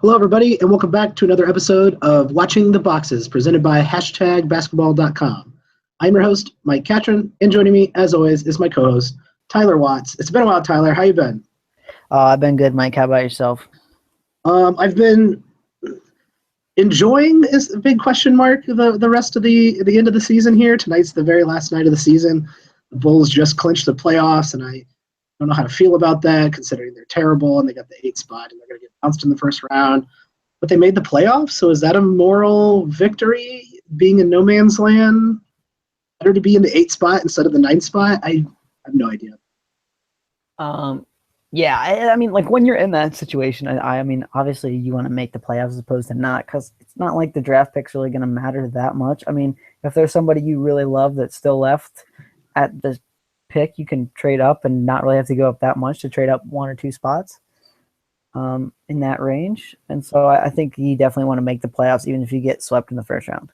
Hello, everybody, and welcome back to another episode of Watching the Boxes, presented by #basketball.com. I'm your host, Mike Catron, and joining me, as always, is my co-host, Tyler Watts. It's been a while, Tyler. How you been? I've been good, Mike. How about yourself? I've been enjoying is a big question mark the rest of the end of the season here. Tonight's the very last night of the season. The Bulls just clinched the playoffs, and I don't know how to feel about that, considering they're terrible and they got the 8th spot and they're going to get bounced in the first round. But they made the playoffs, so is that a moral victory, being in no man's land? Better to be in the 8th spot instead of the 9th spot? I have no idea. I mean, like when you're in that situation, I mean, obviously you want to make the playoffs as opposed to not, because it's not like the draft pick's really going to matter that much. I mean, if there's somebody you really love that's still left at the pick, you can trade up and not really have to go up that much to trade up 1 or 2 spots in that range. And so I think you definitely want to make the playoffs even if you get swept in the first round.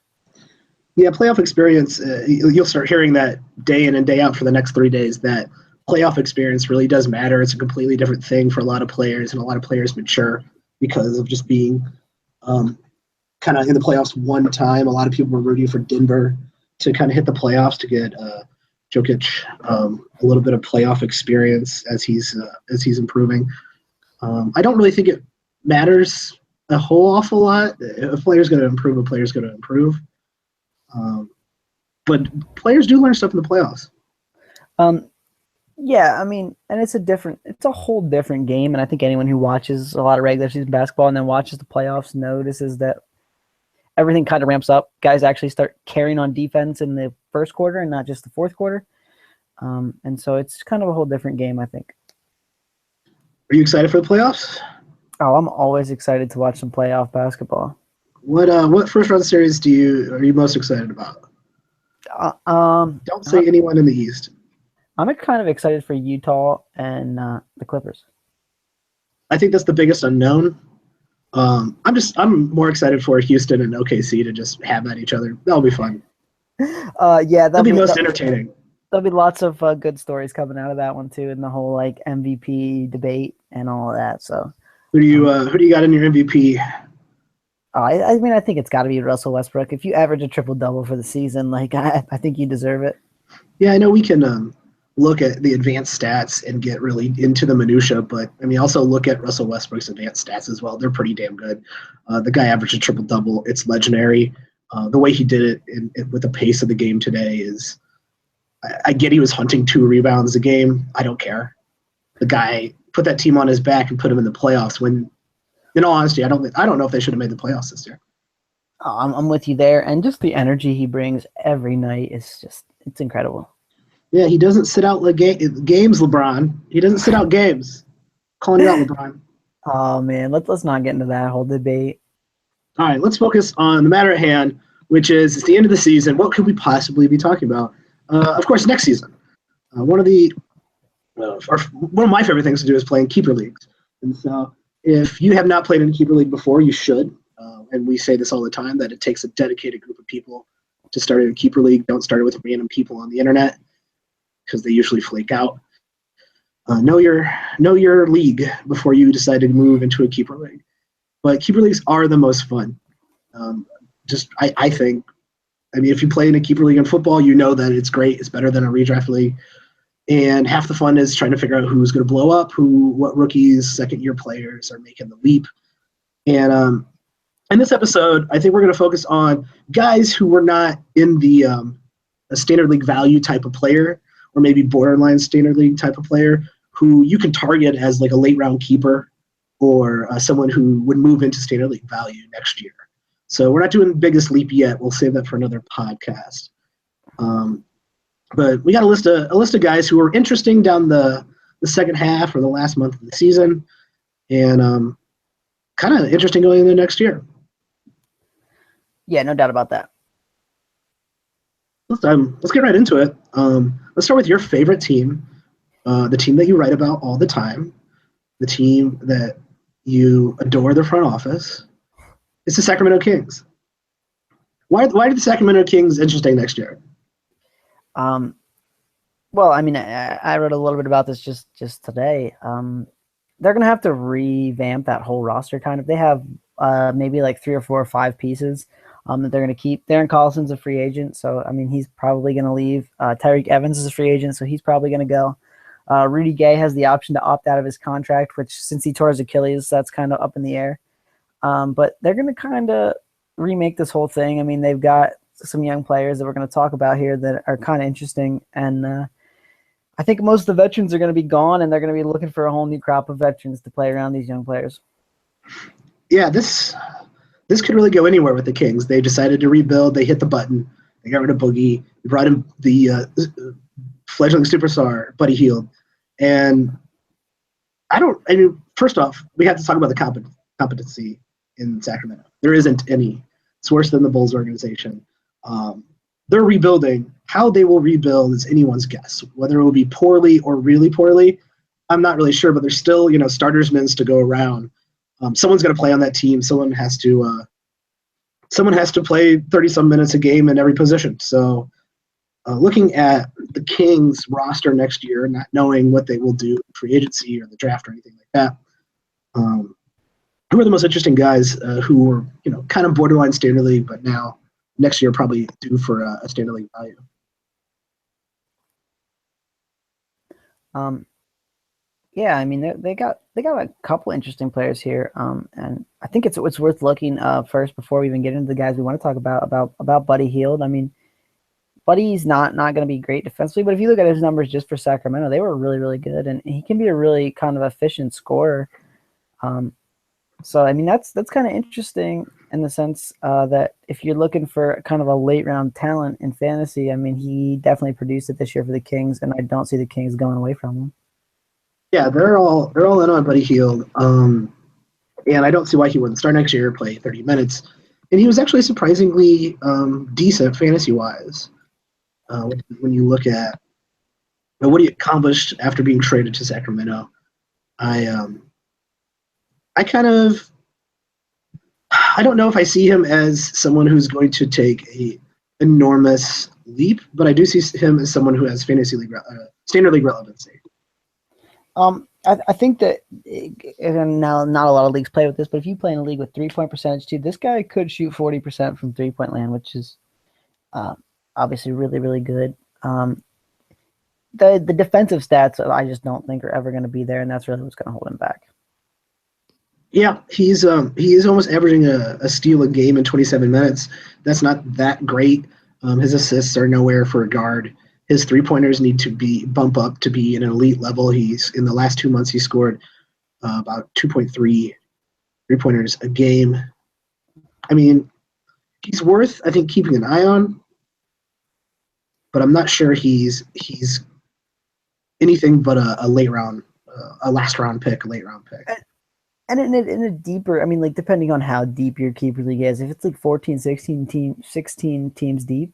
Yeah, playoff experience, you'll start hearing that day in and day out for the next 3 days, that playoff experience really does matter. It's a completely different thing for a lot of players, and a lot of players mature because of just being kind of in the playoffs one time. A lot of people were rooting for Denver to kind of hit the playoffs to get Jokic a little bit of playoff experience as he's improving. I don't really think it matters a whole awful lot. If a player's going to improve, a player's going to improve. But players do learn stuff in the playoffs. Yeah, I mean, and it's a whole different game, and I think anyone who watches a lot of regular season basketball and then watches the playoffs notices that everything kind of ramps up. Guys actually start carrying on defense in the first quarter and not just the fourth quarter. And so it's kind of a whole different game, I think. Are you excited for the playoffs? Oh, I'm always excited to watch some playoff basketball. What first round series are you most excited about? Don't say anyone in the East. I'm kind of excited for Utah and the Clippers. I think that's the biggest unknown. I'm more excited for Houston and OKC to just have at each other. That'll be fun. That'll be most entertaining. There'll be lots of good stories coming out of that one too, and the whole like MVP debate and all of that. So, who do you got in your MVP? I mean, I think it's got to be Russell Westbrook. If you average a triple-double for the season, like I think you deserve it. Yeah, I know we can look at the advanced stats and get really into the minutia, but I mean, also look at Russell Westbrook's advanced stats as well. They're pretty damn good. The guy averaged a triple-double. It's legendary. The way he did it with the pace of the game today is, I get he was hunting 2 rebounds a game. I don't care. The guy put that team on his back and put him in the playoffs when, in all honesty, I don't know if they should have made the playoffs this year. Oh, I'm with you there. And just the energy he brings every night is it's incredible. Yeah, he doesn't sit out games, LeBron. He doesn't sit out games. Calling you out, LeBron. Oh, man, let's not get into that whole debate. All right, let's focus on the matter at hand, which is it's the end of the season. What could we possibly be talking about? Of course, next season. One of my favorite things to do is playing keeper leagues. And so if you have not played in a keeper league before, you should. And we say this all the time, that it takes a dedicated group of people to start a keeper league. Don't start it with random people on the internet, because they usually flake out. Know your league before you decide to move into a keeper league. But keeper leagues are the most fun. I think. I mean, if you play in a keeper league in football, you know that it's great. It's better than a redraft league. And half the fun is trying to figure out who's going to blow up, what rookies, second-year players are making the leap. And in this episode, I think we're going to focus on guys who were not in the a standard league value type of player, or maybe borderline standard league type of player, who you can target as like a late-round keeper or someone who would move into standard league value next year. So we're not doing the biggest leap yet. We'll save that for another podcast. But we got a list of guys who were interesting down the second half or the last month of the season, and kind of interesting going into next year. Yeah, no doubt about that. Let's get right into it. Let's start with your favorite team, the team that you write about all the time, the team that you adore their front office. It's the Sacramento Kings. Why are the Sacramento Kings interesting next year? Well, I mean, I wrote a little bit about this just today. they're going to have to revamp that whole roster kind of. They have maybe like 3 or 4 or 5 pieces that they're going to keep. Darren Collison's a free agent, so I mean he's probably going to leave. Tyreek Evans is a free agent, so he's probably going to go. Rudy Gay has the option to opt out of his contract, which since he tore his Achilles, that's kind of up in the air. But they're going to kind of remake this whole thing. I mean, they've got some young players that we're going to talk about here that are kind of interesting, and I think most of the veterans are going to be gone, and they're going to be looking for a whole new crop of veterans to play around these young players. Yeah, this could really go anywhere with the Kings. They decided to rebuild. They hit the button. They got rid of Boogie. They brought in the fledgling superstar, Buddy Hield. And first off, we have to talk about the competency in Sacramento. There isn't any. It's worse than the Bulls organization. They're rebuilding. How they will rebuild is anyone's guess. Whether it will be poorly or really poorly, I'm not really sure, but there's still, starters minutes to go around. Someone's going to play on that team. Someone has to play 30-some minutes a game in every position. So looking at the Kings roster next year, not knowing what they will do free agency or the draft or anything like that, who are the most interesting guys who were, kind of borderline standard league, but now next year probably due for a standard league value? Yeah, I mean they got a couple interesting players here, and I think it's worth looking first before we even get into the guys we want to talk about Buddy Hield. I mean, Buddy's not going to be great defensively, but if you look at his numbers just for Sacramento, they were really, really good, and he can be a really kind of efficient scorer. So I mean that's kind of interesting in the sense that if you're looking for kind of a late round talent in fantasy, I mean he definitely produced it this year for the Kings, and I don't see the Kings going away from him. Yeah, they're all in on Buddy Hield, and I don't see why he wouldn't start next year, play 30 minutes, and he was actually surprisingly decent fantasy wise when you look at what he accomplished after being traded to Sacramento. I don't know if I see him as someone who's going to take a enormous leap, but I do see him as someone who has fantasy league, standard league relevancy. I think that now not a lot of leagues play with this, but if you play in a league with 3-point percentage too, this guy could shoot 40% from 3-point land, which is obviously really, really good. The defensive stats I just don't think are ever going to be there, and that's really what's going to hold him back. Yeah, he is almost averaging a steal a game in 27 minutes. That's not that great. His assists are nowhere for a guard. His three-pointers need to bump up to be an elite level. He's in the last 2 months he scored about 2.3 three-pointers a game. I mean, he's worth, I think, keeping an eye on, but I'm not sure he's anything but a late round, a last round pick, a late round pick. And in a deeper, I mean, like depending on how deep your keeper league is, if it's like 14, 16 teams deep,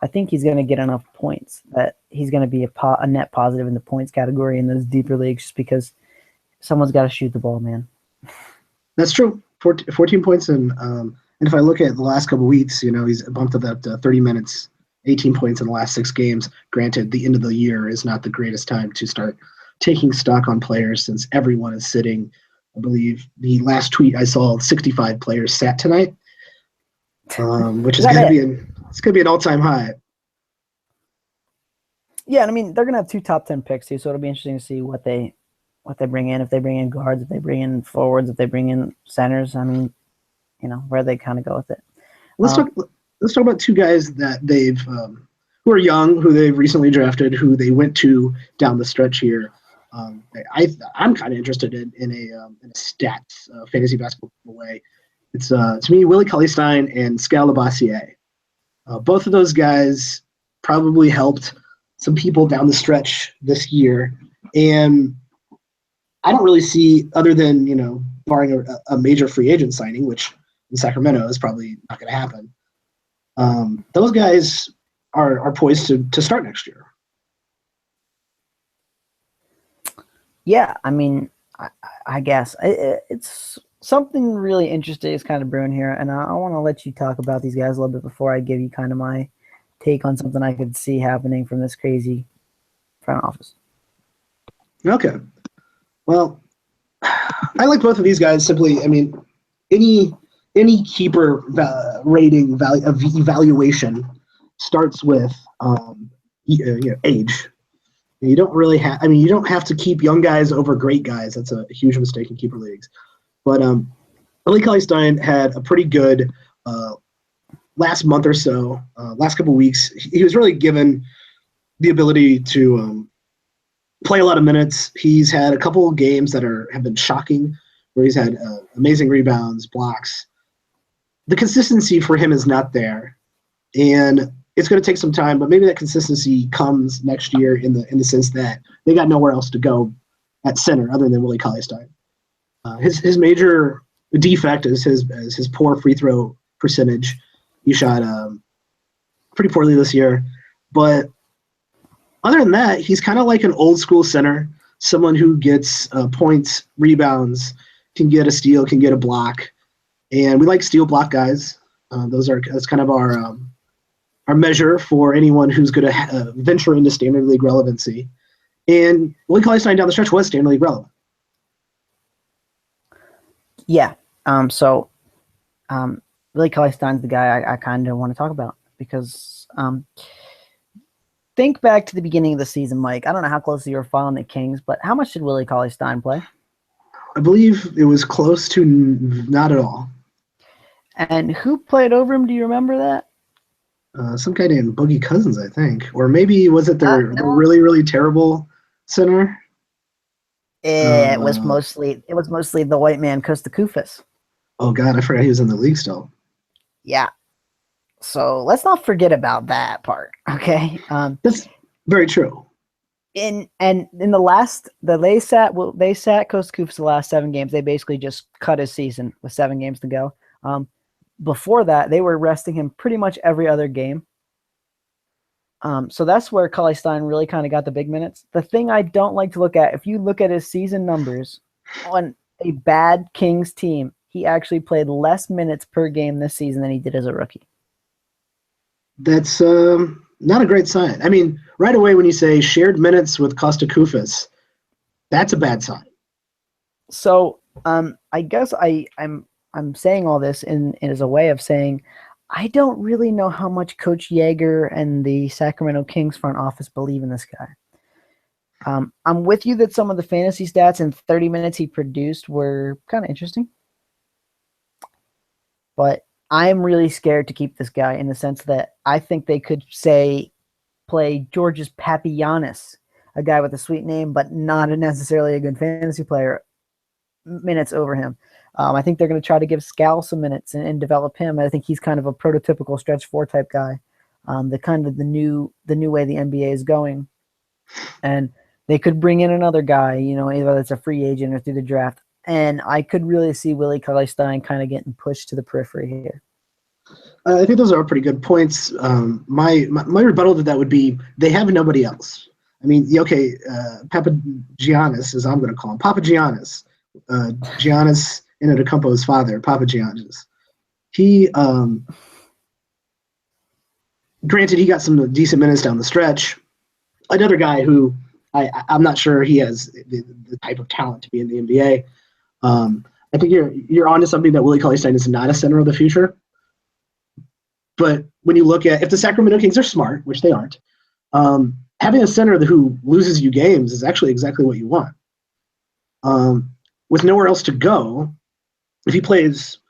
I think he's going to get enough points that he's going to be a net positive in the points category in those deeper leagues just because someone's got to shoot the ball, man. That's true. 14 points. And if I look at the last couple of weeks, he's bumped up that 30 minutes, 18 points in the last 6 games. Granted, the end of the year is not the greatest time to start taking stock on players since everyone is sitting. I believe the last tweet I saw, 65 players sat tonight, which is going to be an all-time high. Yeah, and I mean they're going to have 2 top 10 picks too, so it'll be interesting to see what they bring in. If they bring in guards, if they bring in forwards, if they bring in centers. I mean, where they kind of go with it. Let's talk about 2 guys that they've who are young, who they've recently drafted, who they went to down the stretch here. I'm kind of interested in a stats fantasy basketball way. It's to me Willie Cauley-Stein and Skal Labissière. Both of those guys probably helped some people down the stretch this year, and I don't really see, other than barring a major free agent signing, which in Sacramento is probably not going to happen. Those guys are poised to start next year. Yeah, I mean, I guess it's something really interesting is kind of brewing here, and I want to let you talk about these guys a little bit before I give you kind of my take on something I could see happening from this crazy front office. Okay. Well, I like both of these guys simply. I mean, any keeper rating evaluation starts with age. You don't really have. I mean, you don't have to keep young guys over great guys. That's a huge mistake in keeper leagues. But Willie Cauley-Stein had a pretty good last month or so, last couple of weeks. He was really given the ability to play a lot of minutes. He's had a couple of games that have been shocking, where he's had amazing rebounds, blocks. The consistency for him is not there, and it's going to take some time. But maybe that consistency comes next year in the sense that they got nowhere else to go at center other than Willie Cauley-Stein. His major defect is his poor free throw percentage. He shot pretty poorly this year, but other than that, he's kind of like an old school center, someone who gets points, rebounds, can get a steal, can get a block, and we like steal block guys. That's kind of our measure for anyone who's going to venture into standard league relevancy. And Willie Cauley-Stein down the stretch was standard league relevant. Yeah. Willie Cauley-Stein's the guy I kind of want to talk about because think back to the beginning of the season, Mike. I don't know how closely you were following the Kings, but how much did Willie Cauley-Stein play? I believe it was close to not at all. And who played over him? Do you remember that? Some guy named Boogie Cousins, I think. Or maybe was it their really, really terrible center? It was mostly the white man Kosta Koufos. Oh God, I forgot he was in the league still. Yeah. So let's not forget about that part. Okay. That's very true. They sat Kosta Koufos the last 7 games. They basically just cut his season with 7 games to go. Before that, they were resting him pretty much every other game. So that's where Cauley-Stein really kind of got the big minutes. The thing I don't like to look at, if you look at his season numbers on a bad Kings team, he actually played less minutes per game this season than he did as a rookie. That's not a great sign. I mean, right away when you say shared minutes with Kosta Koufos, that's a bad sign. So I guess I'm saying all this as a way of saying I don't really know how much Coach Yeager and the Sacramento Kings front office believe in this guy. I'm with you that some of the fantasy stats in 30 minutes he produced were kind of interesting. But I'm really scared to keep this guy in the sense that I think they could play Georgios Papagiannis, a guy with a sweet name, but not necessarily a good fantasy player, minutes over him. I think they're going to try to give Scal some minutes and develop him. I think he's kind of a prototypical stretch 4 type guy, the new way the NBA is going. And they could bring in another guy, either that's a free agent or through the draft. And I could really see Willie Cauley-Stein kind of getting pushed to the periphery here. I think those are pretty good points. My rebuttal to that would be they have nobody else. I mean, Papagiannis, as I'm going to call him, Papagiannis, Giannis Antetokounmpo's father, Papagiannis. He, granted, he got some decent minutes down the stretch. Another guy who I'm not sure he has the type of talent to be in the NBA. I think you're onto something that Willie Cauley-Stein is not a center of the future. But when you look at if the Sacramento Kings are smart, which they aren't, having a center who loses you games is actually exactly what you want. With nowhere else to go, if he plays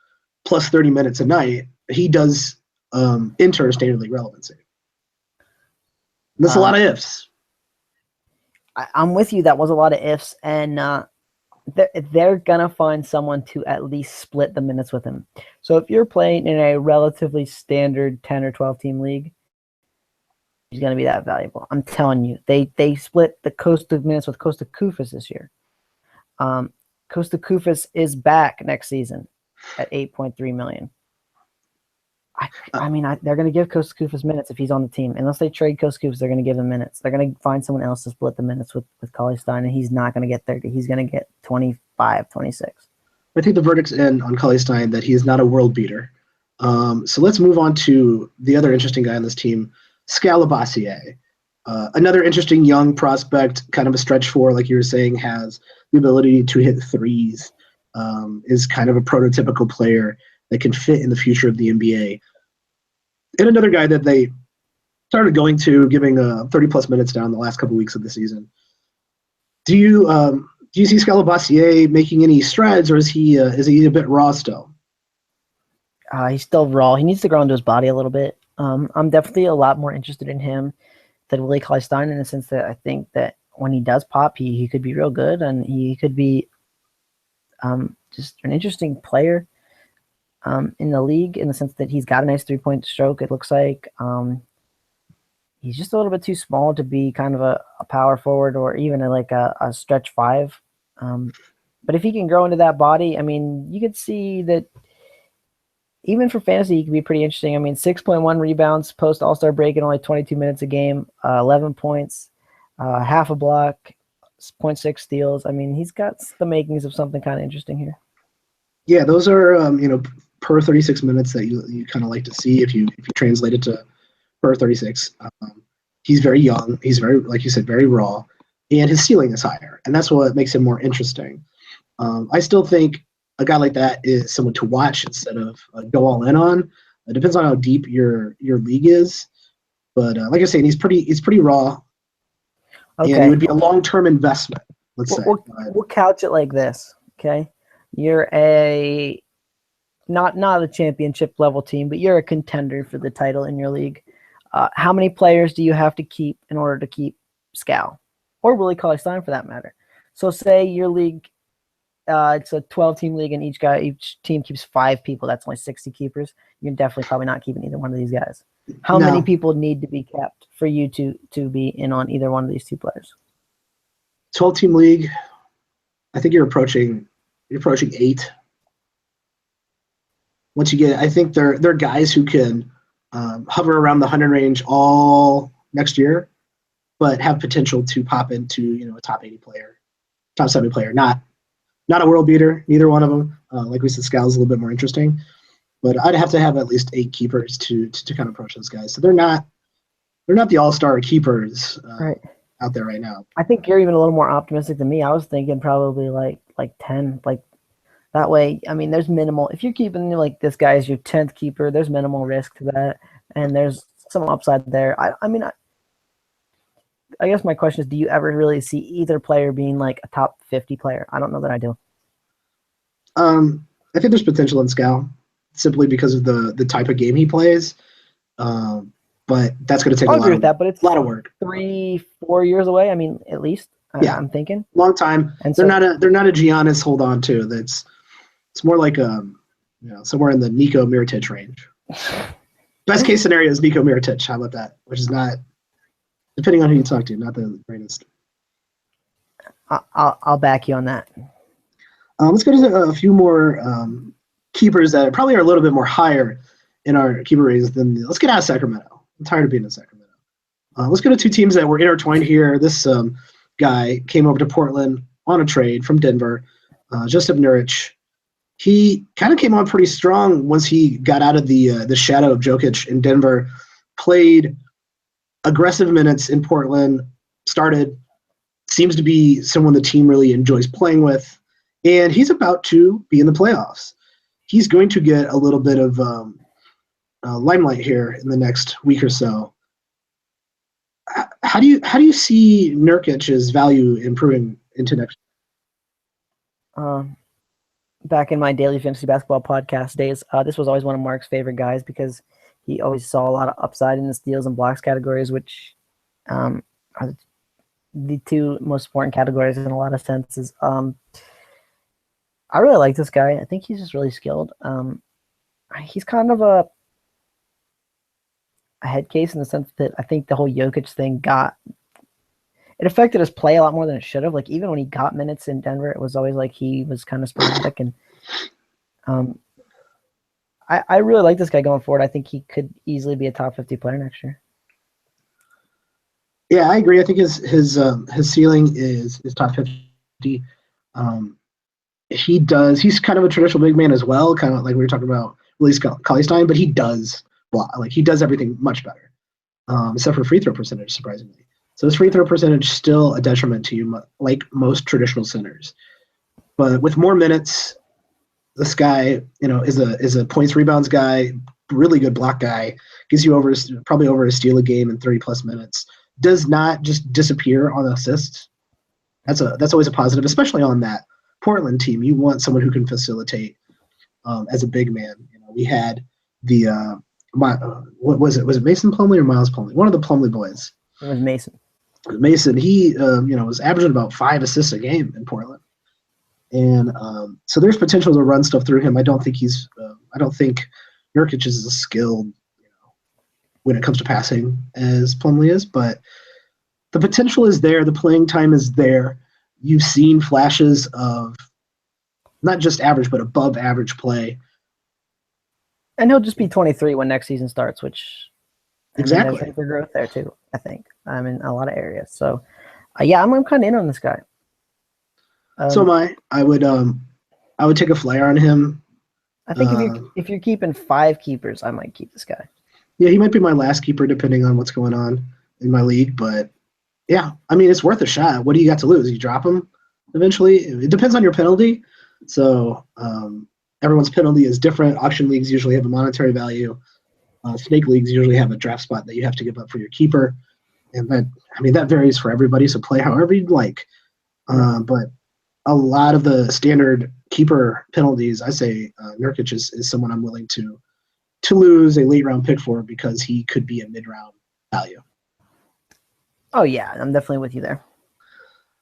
plus 30 minutes a night, he does enter standard league relevancy. And that's a lot of ifs. I'm with you. That was a lot of ifs, and they're gonna find someone to at least split the minutes with him. So if you're playing in a relatively standard 10 or 12 team league, he's gonna be that valuable. I'm telling you, they split the Kosta minutes with Kosta Koufos this year. Kosta Koufos is back next season at $8.3 million. I mean, they're going to give Kosta Koufos minutes if he's on the team. Unless they trade Kosta Koufos, they're going to give him minutes. They're going to find someone else to split the minutes with Cauley-Stein, and he's not going to get 30. He's going to get 25, 26. I think the verdict's in on Cauley-Stein that he is not a world beater. So let's move on to the other interesting guy on this team, Skal Labissière. Another interesting young prospect, kind of a stretch 4, like you were saying, has the ability to hit threes. is kind of a prototypical player that can fit in the future of the NBA. And another guy that they started going to, giving 30-plus minutes down the last couple weeks of the season. Do you see Scalabrine making any strides, or is he a bit raw still? He's still raw. He needs to grow into his body a little bit. I'm definitely a lot more interested in him than Willie Cauley-Stein, in the sense that I think that when he does pop, he could be real good, and he could be just an interesting player in the league, in the sense that he's got a nice three-point stroke, it looks like. He's just a little bit too small to be kind of a power forward, or even a stretch five. But if he can grow into that body, I mean, you could see that even for fantasy, he could be pretty interesting. I mean, 6.1 rebounds post All-Star break in only 22 minutes a game, 11 points, half a block, 0.6 steals. I mean, he's got the makings of something kind of interesting here. Yeah, those are per 36 minutes that you kind of like to see if you translate it to per 36. He's very young. He's very, like you said, very raw, and his ceiling is higher, and that's what makes him more interesting. I still think a guy like that is someone to watch instead of go all in on. It depends on how deep your league is, but like I said, he's pretty raw, Okay. and it would be a long-term investment. Let's say we'll couch it like this. Okay, you're a not a championship level team, but you're a contender for the title in your league. How many players do you have to keep in order to keep Scal, or Willie Cauley-Stein for that matter? So say your league, it's a 12-team league, and each team keeps 5 people. That's only 60 keepers. You're definitely probably not keeping either one of these guys. How many people need to be kept for you to be in on either one of these 2 players? 12-team league, I think you're approaching 8. Once you get, I think they're guys who can hover around the 100 range all next year, but have potential to pop into a top 80 player, top 70 player. Not a world beater, neither one of them. Like we said, Scal's a little bit more interesting, but I'd have to have at least 8 keepers to kind of approach those guys. So they're not the all-star keepers right out there right now. I think you're even a little more optimistic than me. I was thinking probably like 10, like that way. I mean, there's minimal. If you're keeping like this guy as your 10th keeper, there's minimal risk to that, and there's some upside there. I mean, I guess my question is, do you ever really see either player being like a top 50 player? I don't know that I do. I think there's potential in Scal, simply because of the type of game he plays. But that's going to take a lot of work. 3-4 years away. I mean, at least. Yeah, I'm thinking long time. And they're not a Giannis hold on to. It's more like somewhere in the Nico Mirotic range. Best case scenario is Nico Mirotic. How about that? Which is not, depending on who you talk to, not the greatest. I'll back you on that. Let's go to a few more keepers that probably are a little bit more higher in our keeper ratings than. Let's get out of Sacramento. I'm tired of being in Sacramento. Let's go to 2 teams that were intertwined here. This guy came over to Portland on a trade from Denver, Jusuf Nurkic. He kind of came on pretty strong once he got out of the shadow of Jokic in Denver, played aggressive minutes in Portland, seems to be someone the team really enjoys playing with, and he's about to be in the playoffs. He's going to get a little bit of limelight here in the next week or so. How do you see Nurkic's value improving into next year? Back in my daily fantasy basketball podcast days, this was always one of Mark's favorite guys because he always saw a lot of upside in the steals and blocks categories, which are the 2 most important categories in a lot of senses. I really like this guy. I think he's just really skilled. He's kind of a head case in the sense that I think the whole Jokic thing it affected his play a lot more than it should have. Like, even when he got minutes in Denver, it was always like he was kind of sporadic. And I really like this guy going forward. I think he could easily be a top 50 player next year. Yeah, I agree. I think his ceiling is top 50. He's kind of a traditional big man as well, kind of like we were talking about Willie Cauley-Stein, but he does everything much better, except for free throw percentage, surprisingly. So his free throw percentage still a detriment to you, like most traditional centers. But with more minutes this guy, is a points rebounds guy, really good block guy, gives you probably over a steal a game in 30+ minutes. Does not just disappear on assists. That's always a positive, especially on that Portland team. You want someone who can facilitate as a big man. We had the what was it? Was it Mason Plumlee or Miles Plumlee? One of the Plumlee boys. It was Mason. Mason, he was averaging about 5 assists a game in Portland, and so there's potential to run stuff through him. I don't think Nurkic is as skilled, when it comes to passing as Plumlee is, but the potential is there. The playing time is there. You've seen flashes of not just average, but above average play. And he'll just be 23 when next season starts, which exactly there's room for growth there too. I think in a lot of areas. So, I'm kind of in on this guy. So am I. I would take a flyer on him. I think if you're keeping 5 keepers, I might keep this guy. Yeah, he might be my last keeper depending on what's going on in my league, but yeah, I mean, it's worth a shot. What do you got to lose? You drop him eventually. It depends on your penalty. So everyone's penalty is different. Auction leagues usually have a monetary value. Snake leagues usually have a draft spot that you have to give up for your keeper, and that varies for everybody. So play however you'd like. But a lot of the standard keeper penalties, I say Nurkic is someone I'm willing to lose a late round pick for because he could be a mid round value. Oh yeah, I'm definitely with you there.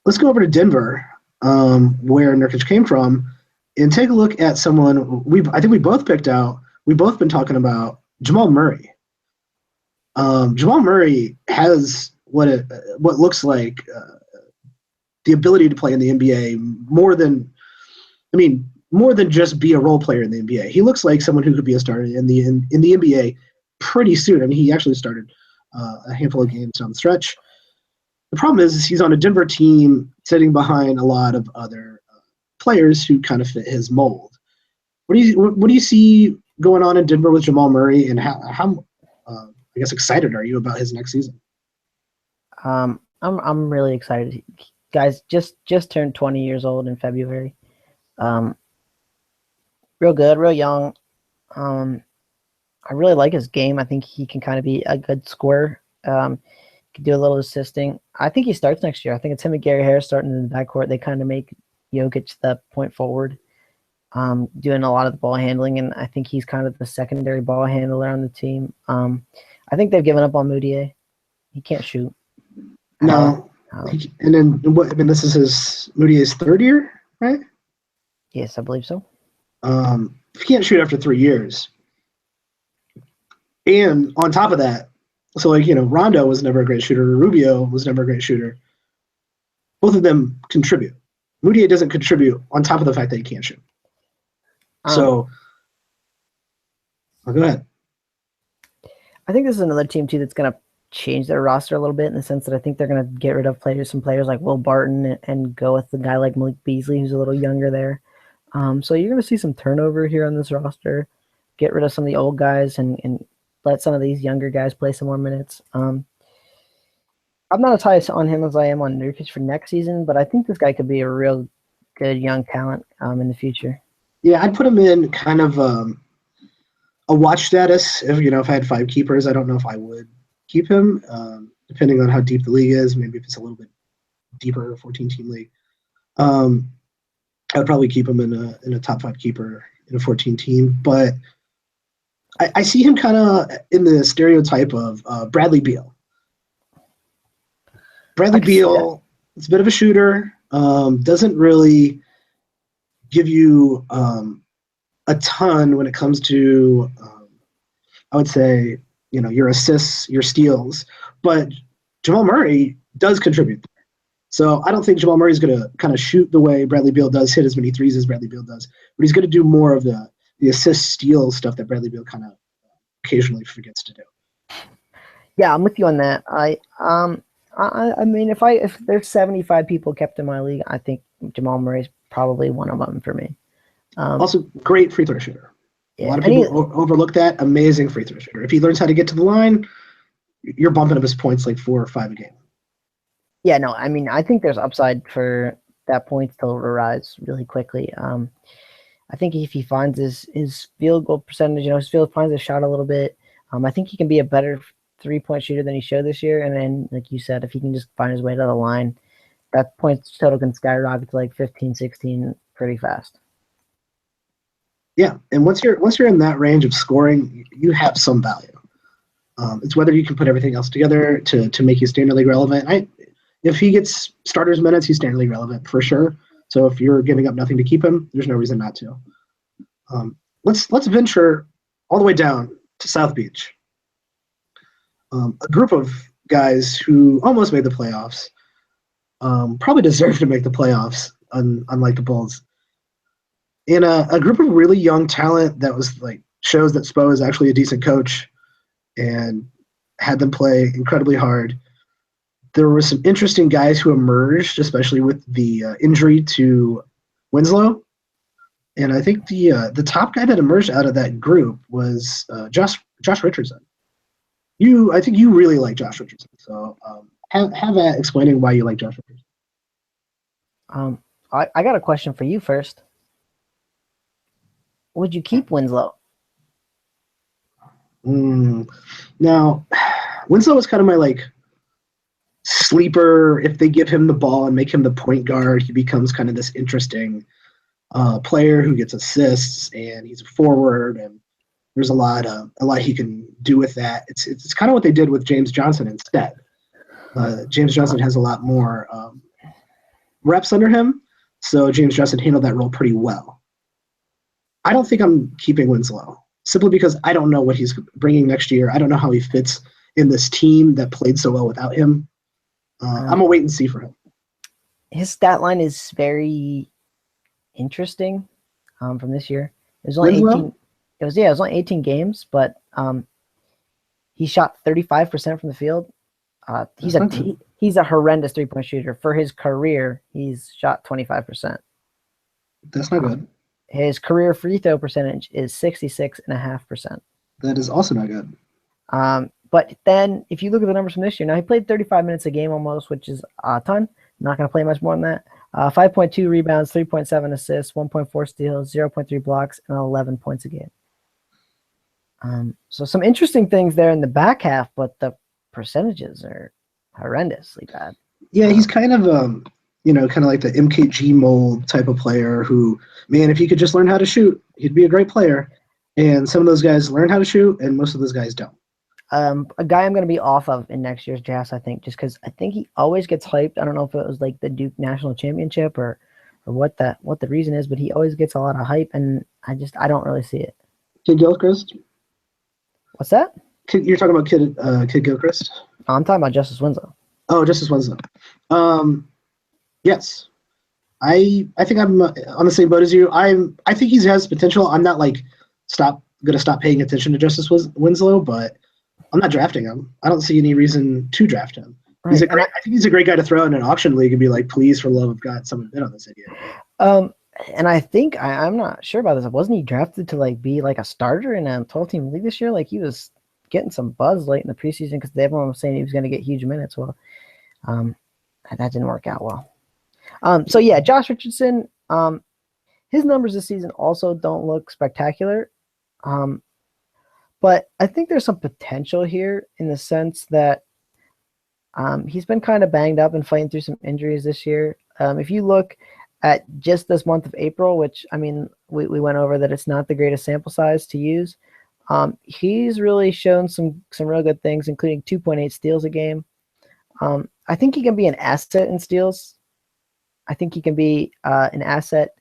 Let's go over to Denver, where Nurkic came from, and take a look at someone I think we both picked out. We've both been talking about Jamal Murray. Jamal Murray has what looks like the ability to play in the NBA more than just be a role player in the NBA. He looks like someone who could be a starter in the NBA pretty soon. I mean, he actually started a handful of games down the stretch. The problem is he's on a Denver team sitting behind a lot of other players who kind of fit his mold. What do you see going on in Denver with Jamal Murray, and how I guess excited are you about his next season? I'm really excited. Guys just turned 20 years old in February. Real good, real young. I really like his game. I think he can kind of be a good scorer. Could do a little assisting. I think he starts next year. I think it's him and Gary Harris starting in the backcourt. They kind of make Jokic the point forward, doing a lot of the ball handling, and I think he's kind of the secondary ball handler on the team. I think they've given up on Moutier. He can't shoot. No. And then this is Moutier's 3rd year, right? Yes, I believe so. If he can't shoot after 3 years, and on top of that, so Rondo was never a great shooter. Rubio was never a great shooter. Both of them contribute. Moutier doesn't contribute on top of the fact that he can't shoot. Go ahead. I think this is another team too that's going to change their roster a little bit in the sense that I think they're going to get rid of some players like Will Barton and go with the guy like Malik Beasley, who's a little younger there. So you're going to see some turnover here on this roster. Get rid of some of the old guys and let some of these younger guys play some more minutes. I'm not as high on him as I am on Nurkic for next season, but I think this guy could be a real good young talent in the future. Yeah, I'd put him in kind of a watch status. If I had 5 keepers, I don't know if I would keep him, depending on how deep the league is. Maybe if it's a little bit deeper, 14-team league. I'd probably keep him in a top 5 keeper in a 14-team, but I see him kind of in the stereotype of Bradley Beal. Bradley Beal is a bit of a shooter, doesn't really give you a ton when it comes to, I would say, your assists, your steals, but Jamal Murray does contribute. So I don't think Jamal Murray is going to kind of shoot the way Bradley Beal does, hit as many threes as Bradley Beal does, but he's going to do more of the assist steal stuff that Bradley Beal kind of occasionally forgets to do. Yeah, I'm with you on that. I mean, if there's 75 people kept in my league, I think Jamal Murray's probably one of them for me. Also, great free throw shooter. Yeah, a lot of people overlook that. Amazing free throw shooter. If he learns how to get to the line, you're bumping up his points like 4 or 5 a game. Yeah, no, I mean, I think there's upside for that points total to rise really quickly. I I think if he finds his field goal percentage, finds his shot a little bit, I think he can be a better 3-point shooter than he showed this year. And then, like you said, if he can just find his way to the line, that points total can skyrocket to like 15, 16 pretty fast. Yeah, and once you're in that range of scoring, you have some value. It's whether you can put everything else together to make you standard league relevant. If he gets starters minutes, he's standard league relevant for sure. So if you're giving up nothing to keep him, there's no reason not to. Let's venture all the way down to South Beach. A group of guys who almost made the playoffs, probably deserve to make the playoffs, unlike the Bulls. In a group of really young talent that was like shows that Spo is actually a decent coach and had them play incredibly hard. There were some interesting guys who emerged, especially with the injury to Winslow. And I think the top guy that emerged out of that group was Josh Richardson. I think you really like Josh Richardson. So have at explaining why you like Josh Richardson. I got a question for you first. Would you keep Winslow? Now, Winslow was kind of my like sleeper. If they give him the ball and make him the point guard, he becomes kind of this interesting player who gets assists, and he's a forward, and there's a lot he can do with that. It's kind of what they did with James Johnson instead. James Johnson has a lot more reps under him, so James Johnson handled that role pretty well. I don't think I'm keeping Winslow, simply because I don't know what he's bringing next year. I don't know how he fits in this team that played so well without him. I'm a wait and see for him. His stat line is very interesting from this year. It was only 18. It was only 18 games, but he shot 35% from the field. He's a horrendous 3-point shooter. For his career, he's shot 25%. That's not good. His career free throw percentage is 66.5%. That is also not good. But then if you look at the numbers from this year, now he played 35 minutes a game almost, which is a ton. Not going to play much more than that. 5.2 rebounds, 3.7 assists, 1.4 steals, 0.3 blocks, and 11 points a game. So some interesting things there in the back half, but the percentages are horrendously bad. Yeah, he's kind of kind of like the MKG mold type of player who, man, if he could just learn how to shoot, he'd be a great player. And some of those guys learn how to shoot, and most of those guys don't. A guy I'm going to be off of in next year's drafts, I think, just because I think he always gets hyped. I don't know if it was like the Duke National Championship or what the reason is, but he always gets a lot of hype, and I don't really see it. Kid Gilchrist? What's that? You're talking about Kid Gilchrist? I'm talking about Justice Winslow. Oh, Justice Winslow. Yes. I think I'm on the same boat as you. I think he has potential. I'm not like going to stop paying attention to Justice Winslow, but I'm not drafting him. I don't see any reason to draft him. Right. I think he's a great guy to throw in an auction league and be like, please, for the love of God, someone bid on this idiot. And I think I'm not sure about this. Wasn't he drafted to like be like a starter in a 12-team league this year? Like he was getting some buzz late in the preseason because everyone was saying he was going to get huge minutes. Well, that didn't work out well. So yeah, Josh Richardson. His numbers this season also don't look spectacular. But I think there's some potential here in the sense that he's been kind of banged up and fighting through some injuries this year. If you look at just this month of April, which, I mean, we went over that it's not the greatest sample size to use, he's really shown some real good things, including 2.8 steals a game. I think he can be an asset in steals. I think he can be an asset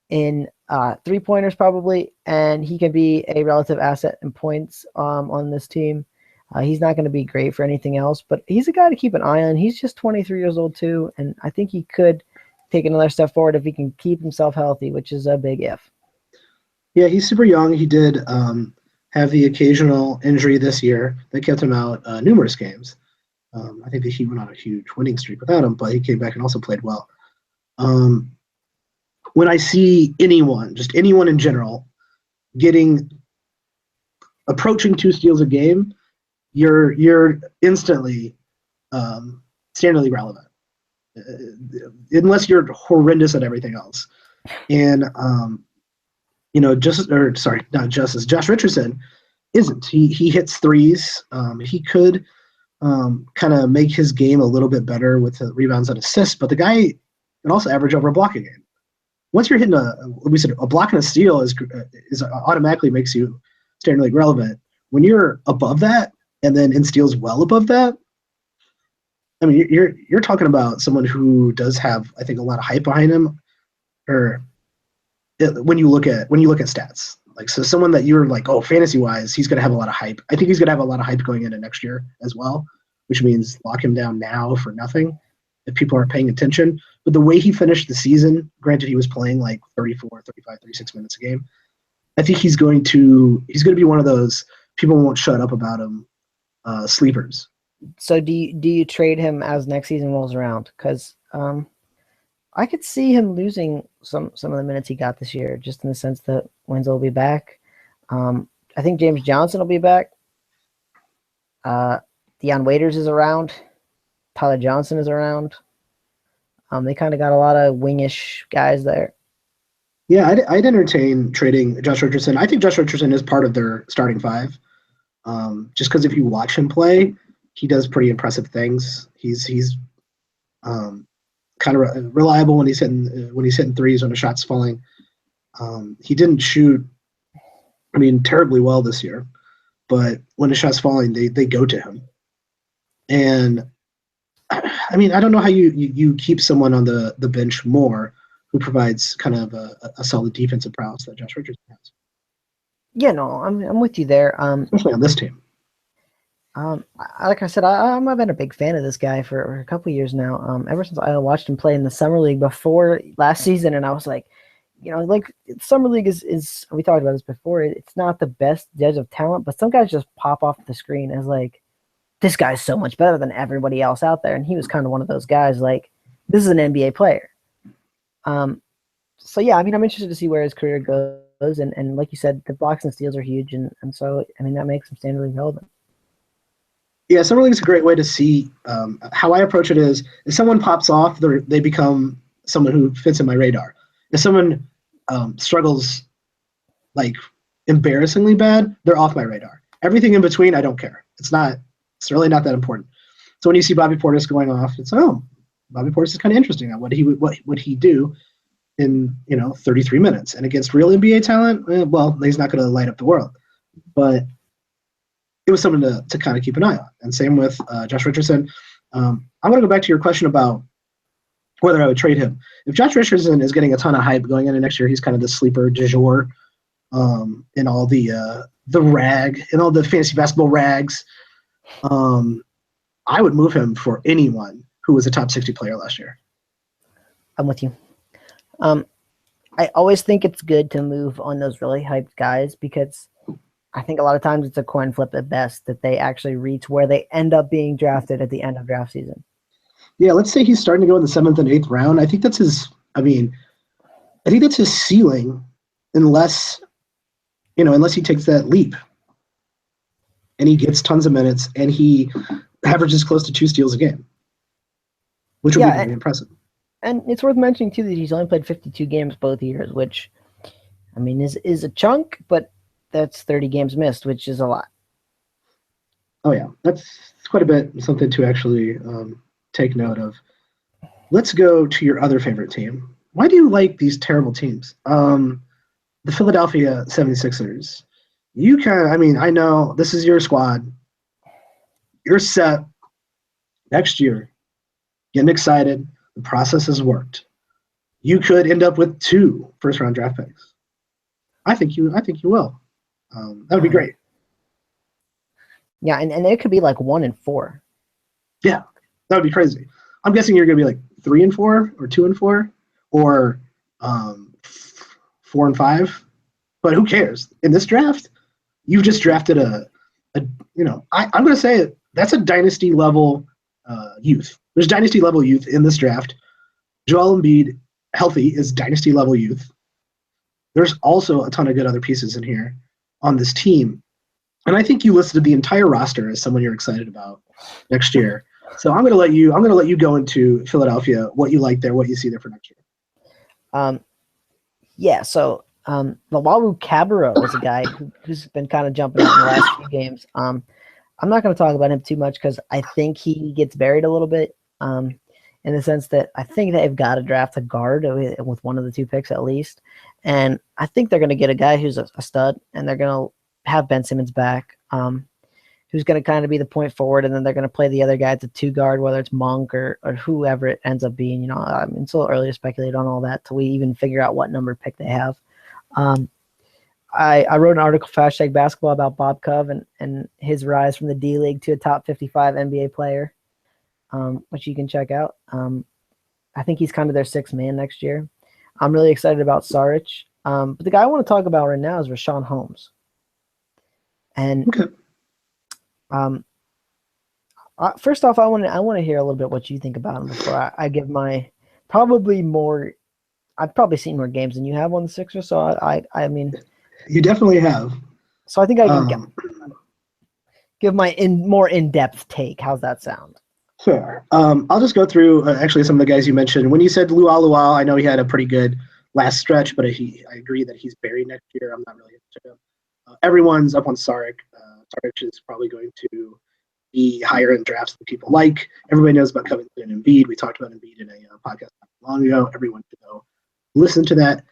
in three-pointers probably, and he can be a relative asset in points on this team. He's not going to be great for anything else, but he's a guy to keep an eye on. He's just 23 years old too, and I think he could take another step forward if he can keep himself healthy, which is a big if. Yeah, he's super young. He did have the occasional injury this year that kept him out numerous games. I think that he went on a huge winning streak without him, but he came back and also played well. When I see anyone, just anyone in general, approaching 2 steals a game, you're instantly standardly relevant, unless you're horrendous at everything else. And not Justice. Josh Richardson isn't. He hits threes. He could kind of make his game a little bit better with the rebounds and assists, but the guy can also average over a block a game. Once you're hitting a block and a steal is automatically makes you standard league relevant. When you're above that and then in steals well above that, I mean you're talking about someone who does have, I think, a lot of hype behind him. Or when you look at stats, like, so someone that you're like, oh, fantasy wise, he's going to have a lot of hype. I think he's going to have a lot of hype going into next year as well, which means lock him down now for nothing if people aren't paying attention. But the way he finished the season, granted he was playing like 34, 35, 36 minutes a game, I think he's going to be one of those people won't shut up about him sleepers. So do you trade him as next season rolls around? Because I could see him losing some of the minutes he got this year, just in the sense that Winslow will be back. I think James Johnson will be back. Deion Waiters is around. Tyler Johnson is around. They kind of got a lot of wingish guys there. Yeah, I'd entertain trading Josh Richardson. I think Josh Richardson is part of their starting five. Just because if you watch him play, he does pretty impressive things. He's kind of reliable when he's hitting threes when the shot's falling. He didn't shoot, terribly well this year, but when the shot's falling, they go to him. And I don't know how you keep someone on the bench more who provides kind of a solid defensive prowess that Josh Richardson has. Yeah, no, I'm with you there. Especially on this team. Like I said, I've been a big fan of this guy for a couple of years now. Ever since I watched him play in the summer league before last season, and I was like, like summer league is we talked about this before. It's not the best judge of talent, but some guys just pop off the screen as like, this guy's so much better than everybody else out there, and he was kind of one of those guys. Like, this is an NBA player. So yeah, I'm interested to see where his career goes, and like you said, the blocks and steals are huge, and so that makes him standard league relevant. Yeah, summer league is a great way to see. How I approach it is, if someone pops off, they become someone who fits in my radar. If someone struggles like embarrassingly bad, they're off my radar. Everything in between, I don't care. It's really not that important. So when you see Bobby Portis going off, it's Bobby Portis is kind of interesting. What would he do in 33 minutes? And against real NBA talent, well, he's not going to light up the world, but it was something to kind of keep an eye on. And same with Josh Richardson. I want to go back to your question about whether I would trade him. If Josh Richardson is getting a ton of hype going into next year, he's kind of the sleeper du jour in all the rag, in all the fantasy basketball rags. I would move him for anyone who was a top 60 player last year. I'm with you. I always think it's good to move on those really hyped guys, because I think a lot of times it's a coin flip at best that they actually reach where they end up being drafted at the end of draft season. Yeah, let's say he's starting to go in the 7th and 8th round. I think that's his ceiling, unless he takes that leap and he gets tons of minutes and he averages close to 2 steals a game, which would be very impressive. And it's worth mentioning too that he's only played 52 games both years, which is a chunk, but that's 30 games missed, which is a lot. Oh yeah, that's quite a bit. Something to actually take note of. Let's go to your other favorite team. Why do you like these terrible teams? The Philadelphia 76ers. I know this is your squad. You're set. Next year, getting excited. The process has worked. You could end up with 2 first-round draft picks. I think you will. That would be great. Yeah, and it could be like 1 and 4. Yeah, that would be crazy. I'm guessing you're going to be like 3 and 4 or 2 and 4 or 4 and 5. But who cares? In this draft, you've just drafted I'm going to say it, that's a dynasty level youth. There's dynasty level youth in this draft. Joel Embiid, healthy, is dynasty level youth. There's also a ton of good other pieces in here on this team. And I think you listed the entire roster as someone you're excited about next year. So I'm going to let you go into Philadelphia, what you like there, what you see there for next year. Yeah, so Lawalu Cabarro is a guy who's been kind of jumping out in the last few games. I'm not going to talk about him too much because I think he gets buried a little bit in the sense that I think they've got to draft a guard with one of the two picks at least. And I think they're going to get a guy who's a stud, and they're going to have Ben Simmons back, who's going to kind of be the point forward, and then they're going to play the other guy at the two guard, whether it's Monk or whoever it ends up being. I mean, it's a little early to speculate on all that till we even figure out what number pick they have. I wrote an article for Hashtag Basketball about Bob Cove and his rise from the D League to a top 55 NBA player, which you can check out. I think he's kind of their sixth man next year. I'm really excited about Saric. But the guy I want to talk about right now is Richaun Holmes. And first off, I want to hear a little bit what you think about him before I give my probably more. I've probably seen more games than you have on the Sixers, so I mean, you definitely have. So I think I can give my more in-depth take. How's that sound? Sure. I'll just go through actually some of the guys you mentioned. When you said Luau, I know he had a pretty good last stretch, but I agree that he's buried next year. I'm not really into him. Everyone's up on Saric. Saric is probably going to be higher in drafts than people like. Everybody knows about Covington and Embiid. We talked about Embiid in a podcast not long ago. Everyone should go listen to that.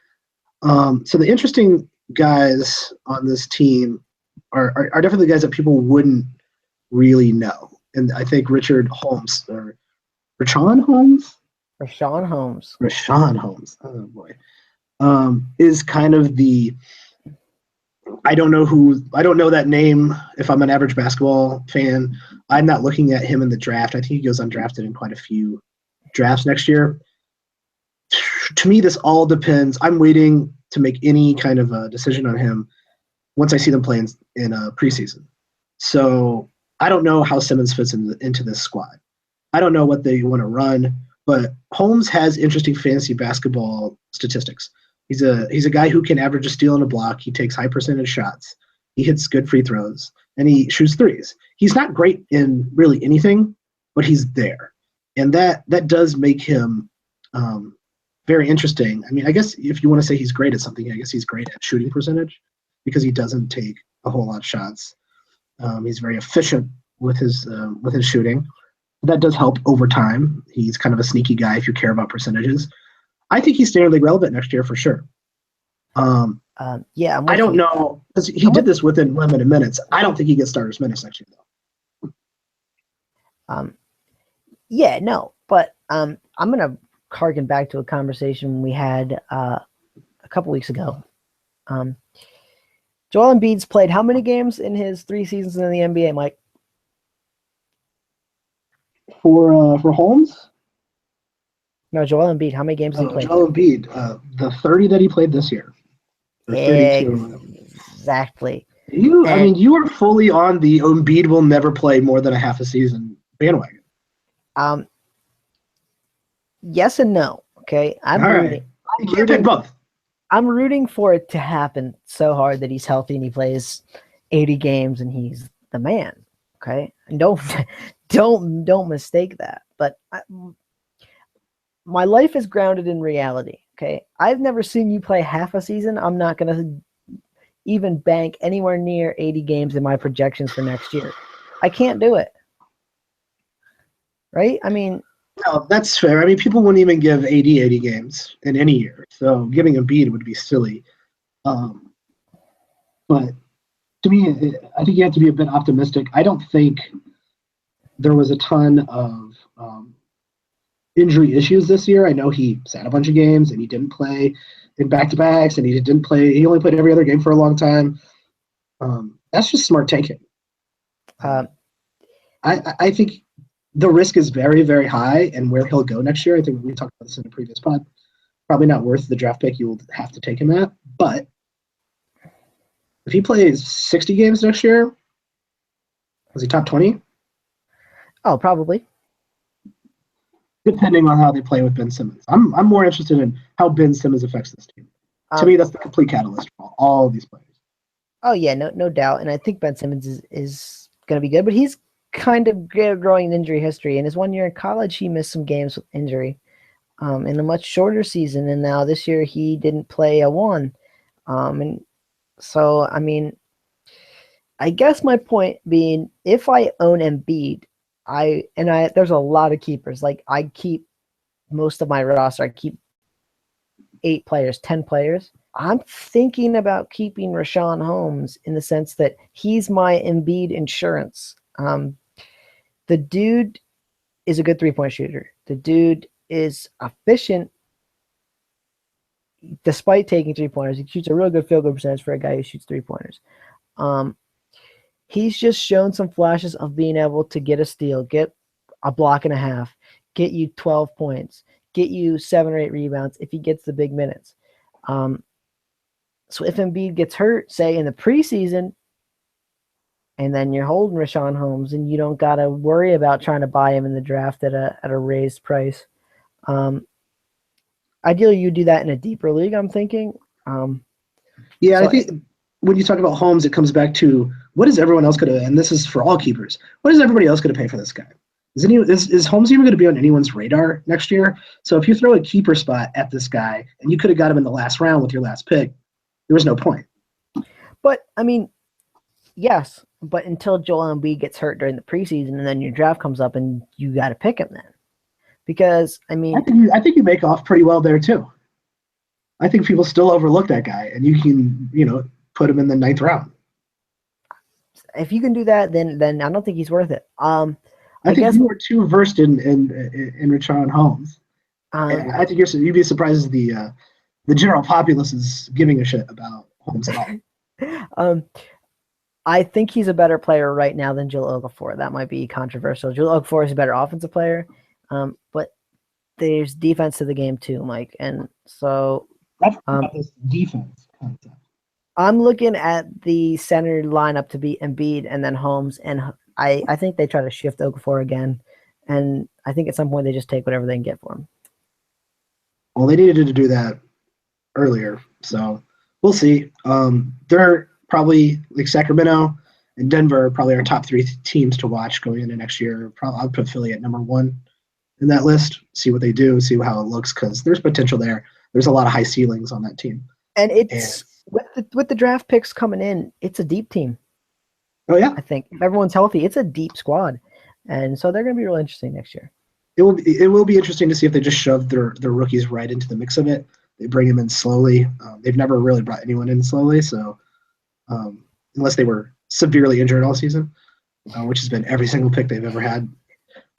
So the interesting guys on this team are definitely guys that people wouldn't really know. And I think Richaun Holmes. Oh boy, is kind of the. I don't know that name. If I'm an average basketball fan, I'm not looking at him in the draft. I think he goes undrafted in quite a few drafts next year. To me, this all depends. I'm waiting to make any kind of a decision on him once I see them play in a preseason. So I don't know how Simmons fits into this squad. I don't know what they want to run, but Holmes has interesting fantasy basketball statistics. He's a guy who can average a steal and a block. He takes high percentage shots. He hits good free throws, and he shoots threes. He's not great in really anything, but he's there, and that does make him very interesting. I mean, I guess if you want to say he's great at something, I guess he's great at shooting percentage because he doesn't take a whole lot of shots. He's very efficient with his shooting. That does help over time. He's kind of a sneaky guy if you care about percentages. I think he's standard league relevant next year for sure. Yeah, I don't know because he did this within limited minutes. I don't think he gets starters minutes next year though. Yeah, no, but I'm gonna harken back to a conversation we had a couple weeks ago. Joel Embiid's played how many games in his 3 seasons in the NBA, Mike? For Holmes? No, Joel Embiid. How many games has he played? Joel Embiid, the 30 that he played this year. Exactly. You are fully on the Embiid will never play more than a half a season bandwagon. Yes and no. Okay, I'm rooting. You can't pick both. I'm rooting for it to happen so hard that he's healthy and he plays 80 games and he's the man. Okay, and don't mistake that. But my life is grounded in reality. Okay, I've never seen you play half a season. I'm not gonna even bank anywhere near 80 games in my projections for next year. I can't do it. Right? I mean. No, that's fair. I mean, people wouldn't even give 80 games in any year. So giving Embiid would be silly. But to me, I think you have to be a bit optimistic. I don't think there was a ton of injury issues this year. I know he sat a bunch of games and he didn't play in back-to-backs and he only played every other game for a long time. That's just smart tanking. I think the risk is very, very high, and where he'll go next year, I think we talked about this in a previous pod, probably not worth the draft pick you will have to take him at. But if he plays 60 games next year, is he top 20? Oh, probably. Depending on how they play with Ben Simmons. I'm more interested in how Ben Simmons affects this team. To me, that's the complete catalyst for all of these players. Oh, yeah, no doubt. And I think Ben Simmons is going to be good, but he's kind of growing injury history. In his 1 year in college, he missed some games with injury in a much shorter season. And now this year he didn't play a one. And so, I mean, I guess my point being, if I own Embiid, there's a lot of keepers. Like I keep most of my roster. I keep 8 players, 10 players. I'm thinking about keeping Rashawn Holmes in the sense that he's my Embiid insurance. The dude is a good 3-point shooter. The dude is efficient despite taking 3-pointers. He shoots a real good field goal percentage for a guy who shoots 3-pointers. He's just shown some flashes of being able to get a steal, get a block and a half, get you 12 points, get you 7 or 8 rebounds if he gets the big minutes. So if Embiid gets hurt, say in the preseason, and then you're holding Rashawn Holmes and you don't got to worry about trying to buy him in the draft at a raised price. Ideally, you do that in a deeper league, I'm thinking. I think when you talk about Holmes, it comes back to what is everyone else going to, and this is for all keepers, what is everybody else going to pay for this guy? Is Holmes even going to be on anyone's radar next year? So if you throw a keeper spot at this guy and you could have got him in the last round with your last pick, there was no point. But, I mean, yes, but until Joel Embiid gets hurt during the preseason and then your draft comes up and you got to pick him then. Because, I mean... I think you make off pretty well there, too. I think people still overlook that guy, and you can, put him in the 9th round. If you can do that, then I don't think he's worth it. I think you are too versed in Rashawn Holmes. I think you'd be surprised as the general populace is giving a shit about Holmes at all. I think he's a better player right now than Joel Okafor. That might be controversial. Joel Okafor is a better offensive player, but there's defense to the game too, Mike. And so this defense concept. I'm looking at the center lineup to be Embiid and then Holmes, and I think they try to shift Okafor again, and I think at some point they just take whatever they can get for him. Well, they needed to do that earlier, so we'll see. They're probably, like Sacramento and Denver, probably our top 3 teams to watch going into next year. I'll put Philly at number 1 in that list, see what they do, see how it looks, because there's potential there. There's a lot of high ceilings on that team. And with the draft picks coming in, it's a deep team. Oh, yeah. I think if everyone's healthy, it's a deep squad. And so they're going to be real interesting next year. It will be interesting to see if they just shove their rookies right into the mix of it. They bring them in slowly. They've never really brought anyone in slowly, so unless they were severely injured all season, which has been every single pick they've ever had.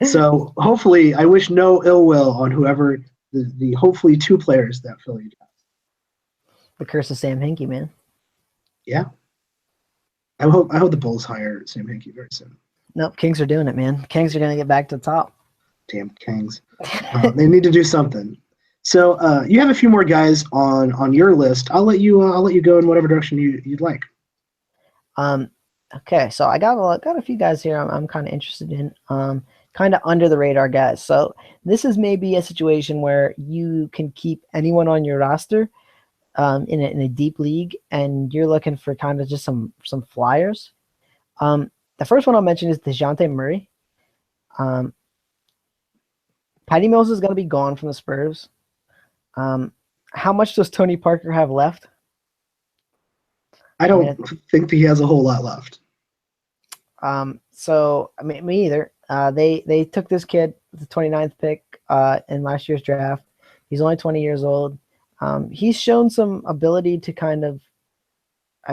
So hopefully, I wish no ill will on whoever the hopefully 2 players that Philly does. The curse of Sam Hinkie, man. Yeah. I hope the Bulls hire Sam Hinkie very soon. Nope, Kings are doing it, man. Kings are going to get back to the top. Damn Kings. They need to do something. So you have a few more guys on your list. I'll let you go in whatever direction you'd like. Okay, so I got a few guys here I'm kind of interested in. Kind of under the radar guys. So this is maybe a situation where you can keep anyone on your roster in a deep league, and you're looking for kind of just some flyers. The first one I'll mention is DeJounte Murray. Patty Mills is going to be gone from the Spurs. How much does Tony Parker have left? I don't think he has a whole lot left. So I mean, me either. They took this kid, the 29th pick in last year's draft. He's only 20 years old. He's shown some ability to kind of.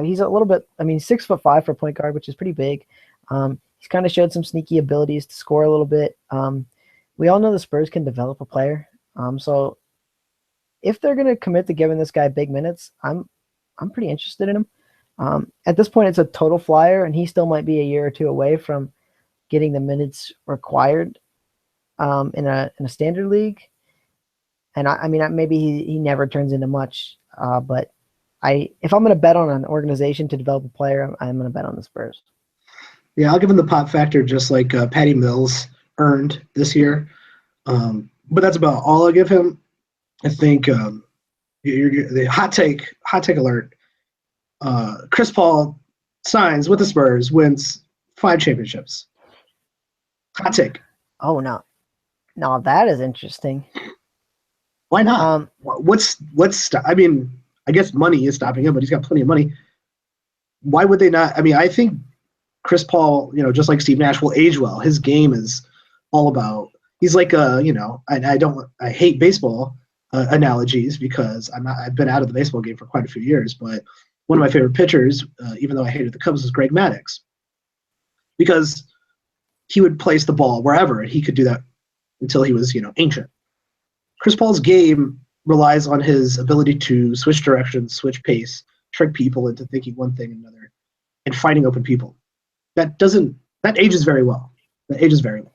He's a little bit. 6'5" for a point guard, which is pretty big. He's kind of showed some sneaky abilities to score a little bit. We all know the Spurs can develop a player. So if they're going to commit to giving this guy big minutes, I'm pretty interested in him. At this point, it's a total flyer, and he still might be a year or two away from getting the minutes required in a standard league. And maybe he never turns into much. But if I'm going to bet on an organization to develop a player, I'm going to bet on the Spurs. Yeah, I'll give him the pop factor, just like Patty Mills earned this year. But that's about all I'll give him. I think the hot take alert. Chris Paul signs with the Spurs, wins 5 championships. Hot take. Oh, no, that is interesting. Why not? I guess money is stopping him, but he's got plenty of money. Why would they not? I mean, I think Chris Paul, just like Steve Nash, will age well. His game is all about. He's like I hate baseball analogies because I've been out of the baseball game for quite a few years, but one of my favorite pitchers, even though I hated the Cubs, was Greg Maddux, because he would place the ball wherever, and he could do that until he was ancient. Chris Paul's game relies on his ability to switch directions, switch pace, trick people into thinking one thing and another, and finding open people. That ages very well. That ages very well.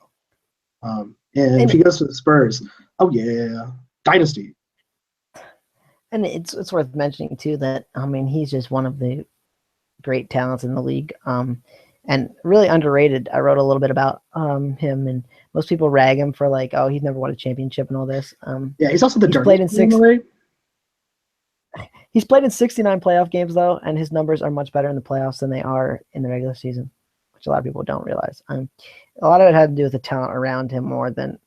And if he goes to the Spurs, oh yeah, dynasty. And it's worth mentioning too that he's just one of the great talents in the league, and really underrated. I wrote a little bit about him, and most people rag him for like, oh, he's never won a championship and all this. Yeah, he's also he's played in 69 playoff games though, and his numbers are much better in the playoffs than they are in the regular season, which a lot of people don't realize. A lot of it had to do with the talent around him more than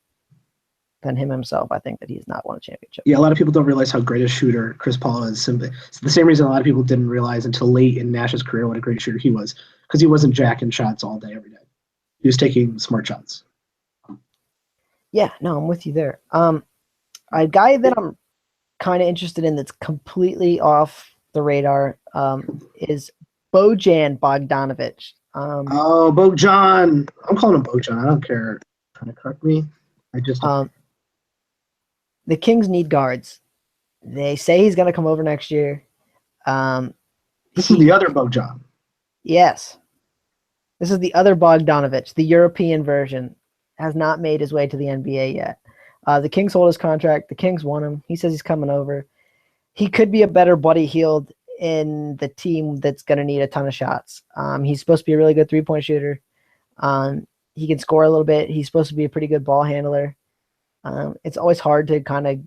him himself. I think that he's not won a championship. Yeah, a lot of people don't realize how great a shooter Chris Paul is. It's the same reason a lot of people didn't realize until late in Nash's career what a great shooter he was, because he wasn't jacking shots all day, every day. He was taking smart shots. Yeah, no, I'm with you there. A guy that I'm kind of interested in that's completely off the radar is Bojan Bogdanovic. Bojan. I'm calling him Bojan. I don't care. Trying to correct me. I just. The Kings need guards. They say he's going to come over next year. This is the other Bojan. Yes. This is the other Bogdanovic, the European version. Has not made his way to the NBA yet. The Kings hold his contract. The Kings want him. He says he's coming over. He could be a better Buddy Hield in the team that's going to need a ton of shots. He's supposed to be a really good three-point shooter. He can score a little bit. He's supposed to be a pretty good ball handler. It's always hard to kind of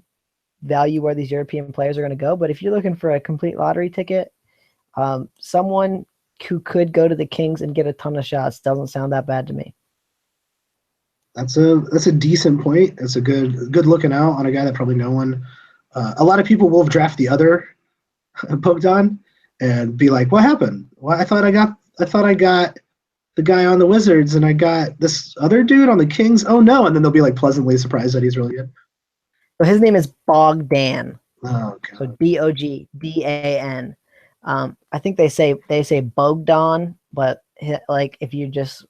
value where these European players are going to go. But if you're looking for a complete lottery ticket, someone who could go to the Kings and get a ton of shots doesn't sound that bad to me. That's a decent point. It's a good looking out on a guy that probably no one. A lot of people will draft the other Bogdan and be like, "What happened? Well, I thought I got the guy on the Wizards, and I got this other dude on the Kings. Oh no!" And then they'll be like pleasantly surprised that he's really good. So his name is Bogdan. Oh god. So Bogdan. I think they say Bogdan, but like if you just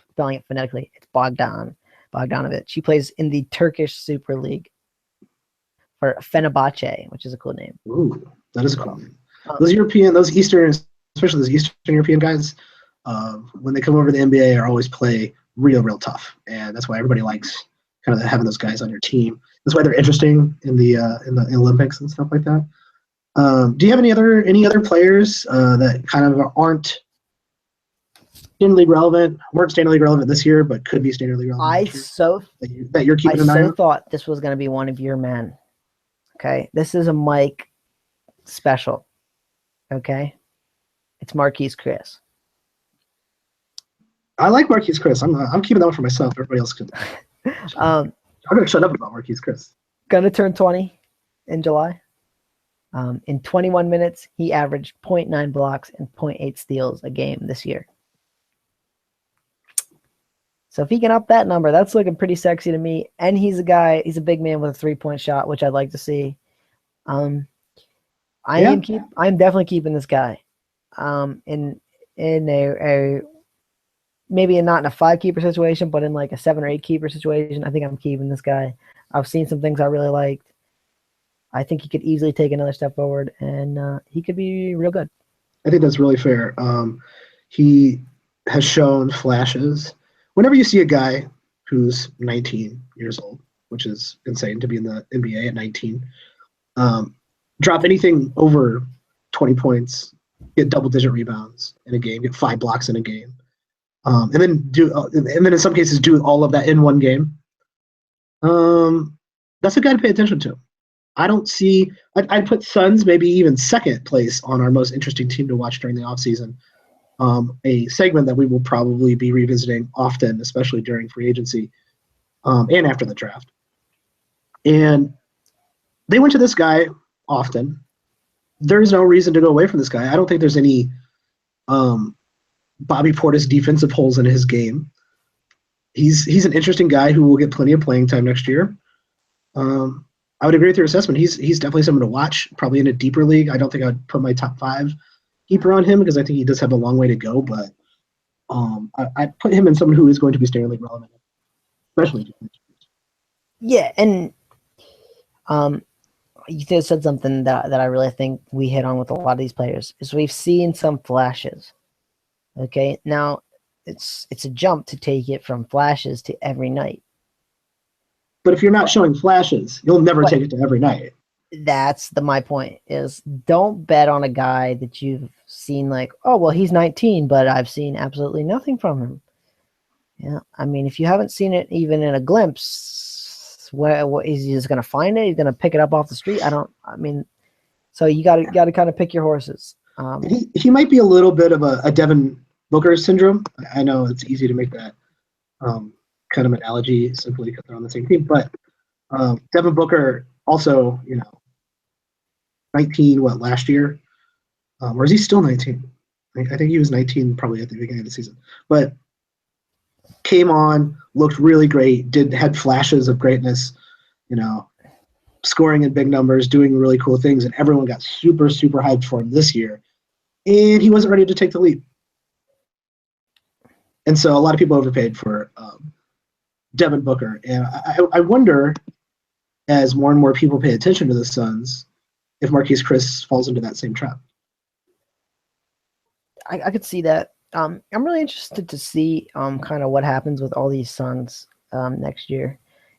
spelling it phonetically, it's Bogdanovic. He plays in the Turkish Super League for Fenerbahce, which is a cool name. Ooh, that is a cool name. Especially those Eastern European guys, when they come over to the NBA, are always play real tough, and that's why everybody likes kind of having those guys on your team. That's why they're interesting in the Olympics and stuff like that. Do you have any other players that kind of aren't Standard League relevant, weren't Standard League relevant this year, but could be Standard League relevant that you're keeping an eye on? I thought this was going to be one of your men. Okay, this is a Mike special. Okay, it's Marquise Chris. I like Marquise Chris. I'm keeping that one for myself. Everybody else can. I'm gonna shut up about Marquise Chris. Gonna turn 20 in July. In 21 minutes, he averaged 0.9 blocks and 0.8 steals a game this year. So if he can up that number, that's looking pretty sexy to me. And he's a big man with a 3-point shot, which I'd like to see. I'm definitely keeping this guy. In a maybe not in a 5-keeper situation, but in like a 7 or 8-keeper situation, I think I'm keeping this guy. I've seen some things I really liked. I think he could easily take another step forward, and he could be real good. I think that's really fair. He has shown flashes. Whenever you see a guy who's 19 years old, which is insane to be in the NBA at 19, drop anything over 20 points, get double-digit rebounds in a game, get 5 blocks in a game, and then in some cases do all of that in one game. That's a guy to pay attention to. I don't see. I'd put Suns maybe even second place on our most interesting team to watch during the offseason. A segment that we will probably be revisiting often, especially during free agency and after the draft. And they went to this guy often. there's no reason to go away from this guy. I don't think there's any Bobby Portis defensive holes in his game. He's an interesting guy who will get plenty of playing time next year. I would agree with your assessment. He's definitely someone to watch, probably in a deeper league. I don't think I'd put my top 5 keeper on him because I think he does have a long way to go, but I'd put him in someone who is going to be Stanley League relevant, especially. Yeah, and you just said something that I really think we hit on with a lot of these players is we've seen some flashes. Okay, now it's a jump to take it from flashes to every night. But if you're not showing flashes, you'll never take it to every night. That's my point is don't bet on a guy that you've seen like, oh, well, he's 19, but I've seen absolutely nothing from him. Yeah, I mean, if you haven't seen it even in a glimpse, what is he just going to find it? He's going to pick it up off the street? So you got to kind of pick your horses. He might be a little bit of a Devin Booker syndrome. I know it's easy to make that kind of analogy simply because they're on the same team, but Devin Booker also, 19 last year, or is he still 19? I think he was 19 probably at the beginning of the season, but came on, looked really great, had flashes of greatness, scoring in big numbers, doing really cool things, and everyone got super, super hyped for him this year, and he wasn't ready to take the leap. And so a lot of people overpaid for Devin Booker. And I wonder, as more and more people pay attention to the Suns, if Marquise Chris falls into that same trap. I could see that. I'm really interested to see kind of what happens with all these Suns next year,